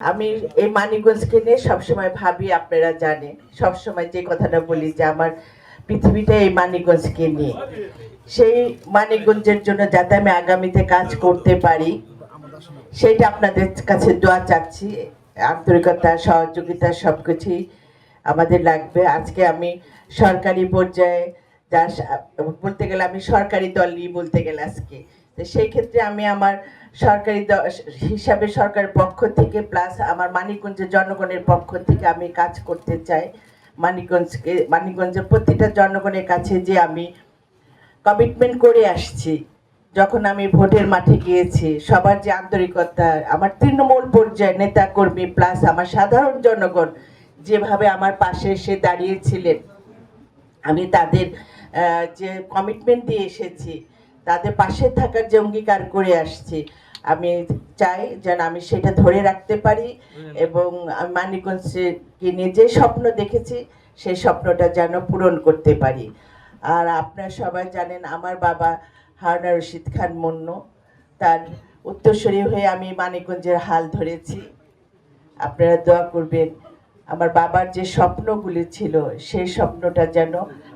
আমি এই মানিকগঞ্জকে নিয়ে সবসময় ভাবি, আপনারা জানেন সবসময় যে কথাটা বলি যে আমার পৃথিবীটা এই মানিকগঞ্জকে নিয়ে। সেই মানিকগঞ্জের জন্য যাতে আমি আগামীতে কাজ করতে পারি সেইটা আপনাদের কাছে দোয়া চাচ্ছি। আন্তরিকতা, সহযোগিতা সবকিছুই আমাদের লাগবে। আজকে আমি সরকারি পর্যায়ে যা বলতে গেলে আমি সরকারি দলই বলতে গেলে আজকে তো সেই ক্ষেত্রে আমি আমার সরকারি হিসাবে সরকারের পক্ষ থেকে প্লাস আমার মানিকগঞ্জের জনগণের পক্ষ থেকে আমি কাজ করতে চাই। মানিকগঞ্জের প্রতিটা জনগণের কাছে যে আমি কমিটমেন্ট করে আসছি, যখন আমি ভোটের মাঠে গিয়েছি সবার যে আন্তরিকতা, আমার তৃণমূল পর্যায়ে নেতা কর্মী প্লাস আমার সাধারণ জনগণ যেভাবে আমার পাশে এসে দাঁড়িয়েছিলেন, আমি তাদের যে কমিটমেন্ট দিয়ে এসেছি, তাদের পাশে থাকার যে অঙ্গীকার করে আসছি, আমি চাই যেন আমি সেটা ধরে রাখতে পারি এবং আমি মানিকগঞ্জকে নিয়ে যে স্বপ্ন দেখেছি সেই স্বপ্নটা যেন পূরণ করতে পারি। আর আপনারা সবাই জানেন আমার বাবা হারুনা রশিদ খান মুন্নু, তার উত্তরসূরি হয়ে আমি মানিকগঞ্জের হাল ধরেছি। আপনারা দোয়া করবেন আমার বাবার যে স্বপ্নগুলি ছিল সেই স্বপ্নটা যেন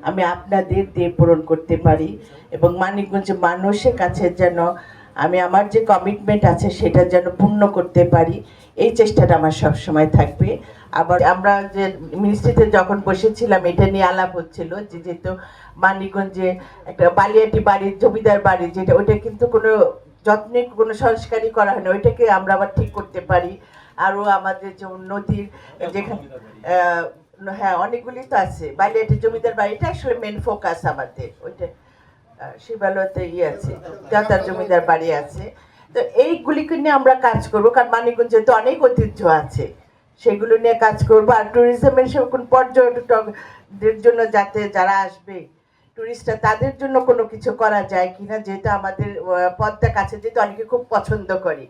আমি আপনাদের দিয়ে পূরণ করতে পারি এবং মানিকগঞ্জের মানুষের কাছে যেন আমি আমার যে কমিটমেন্ট আছে সেটা যেন পূর্ণ করতে পারি, এই চেষ্টাটা আমার সবসময় থাকবে। আবার আমরা যে মিনিস্ট্রিতে যখন বসেছিলাম এটা নিয়ে আলাপ হচ্ছিল যে যেহেতু মানিকগঞ্জে একটা বালিয়াটি বাড়ির জমিদার বাড়ি, যেটা ওইটা কিন্তু কোনো যত্নে কোনো সংস্কারই করা হয় না, ওইটাকে আমরা আবার ঠিক করতে পারি। আরও আমাদের যে নদীর যেখানে হ্যাঁ অনেকগুলি তো আছে, বালিয়াটি জমিদার বাড়িটা আসলে মেন ফোকাস আমাদের, ওইটা শিবালয়তে আছে, দাতার জমিদার বাড়ি আছে। তো এইগুলিকে নিয়ে আমরা কাজ করবো, কারণ মানিকগঞ্জে তো অনেক ঐতিহ্য আছে, সেগুলো নিয়ে কাজ করবো। আর ট্যুরিজমের কোন পর্যটকদের জন্য যাতে যারা আসবে টুরিস্টরা, তাদের জন্য কোনো কিছু করা যায় কিনা, যেটা আমাদের পদ্মা কাছে যেহেতু অনেকে খুব পছন্দ করি,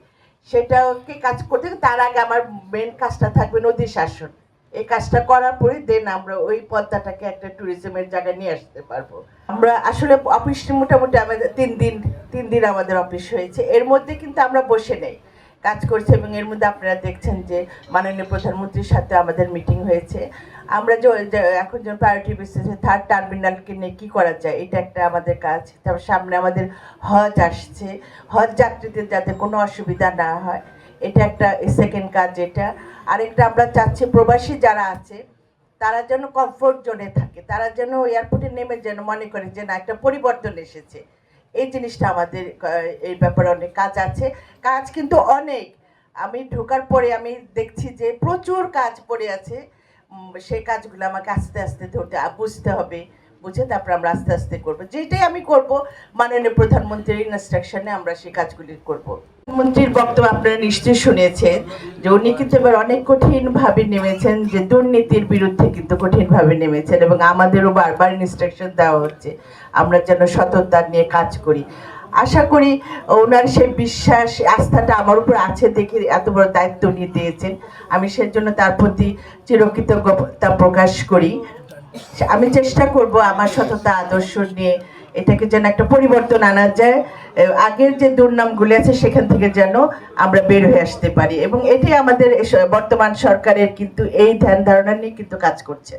সেটাকে কাজ করতে তার আগে আমার মেন কাজটা থাকবে নদী শাসন। এই কাজটা করার পরে দেন আমরা ওই পদ্মাটাকে একটা ট্যুরিজমের জায়গায় নিয়ে আসতে পারবো। আমরা আসলে অফিস মোটামুটি আমাদের তিন দিন আমাদের অফিস হয়েছে, এর মধ্যে কিন্তু আমরা বসে নেই, কাজ করছি। এবং এর মধ্যে আপনারা দেখছেন যে মাননীয় প্রধানমন্ত্রীর সাথে আমাদের মিটিং হয়েছে। আমরা যে এখন যে প্রায়োরিটি বেসিসে থার্ড টার্মিনালকে নিয়ে কী করা যায়, এটা একটা আমাদের কাজ। তারপর সামনে আমাদের হজ আসছে, হজ যাত্রীদের যাতে কোনো অসুবিধা না হয়, এটা একটা সেকেন্ড কাজ। এটা আরেকটা আমরা চাচ্ছি প্রবাসী যারা আছে তারা যেন কমফোর্ট জোনে থাকে, তারা যেন এয়ারপোর্টে নেমে যেন মনে করে যে না একটা পরিবর্তন এসেছে। এই জিনিসটা আমাদের এই ব্যাপারে অনেক কাজ আছে, কাজ কিন্তু অনেক। আমি ঢোকার পরে আমি দেখছি যে প্রচুর কাজ পড়ে আছে, সেই কাজগুলো আমাকে আস্তে আস্তে বুঝতে হবে, বুঝে তারপর আমরা আস্তে আস্তে করবো। যেটাই আমি করব মাননীয় প্রধানমন্ত্রীর ইনস্ট্রাকশনে আমরা সেই কাজগুলি করব। প্রধানমন্ত্রীর বক্তব্য আপনারা নিশ্চয়ই শুনেছেন যে উনি কিন্তু এবার অনেক কঠিনভাবে নেমেছেন, যে দুর্নীতির বিরুদ্ধে কিন্তু কঠিনভাবে নেমেছেন এবং আমাদেরও বারবার ইনস্ট্রাকশন দেওয়া হচ্ছে আমরা যেন সততা নিয়ে কাজ করি। আশা করি ওনার সেই বিশ্বাস আস্থাটা আমার উপর আছে দেখে এত বড় দায়িত্ব নিয়ে দিয়েছেন, আমি সেজন্য তার প্রতি চিরকৃতজ্ঞতা প্রকাশ করি। আমি চেষ্টা করব আমার সততা আদর্শ নিয়ে এটাকে যেন একটা পরিবর্তন আনা যায়, আগের যে দুর্নামগুলি আছে সেখান থেকে যেন আমরা বের হয়ে আসতে পারি। এবং এটাই আমাদের বর্তমান সরকারের কিন্তু এই ধ্যান ধারণা নিয়ে কিন্তু কাজ করছে।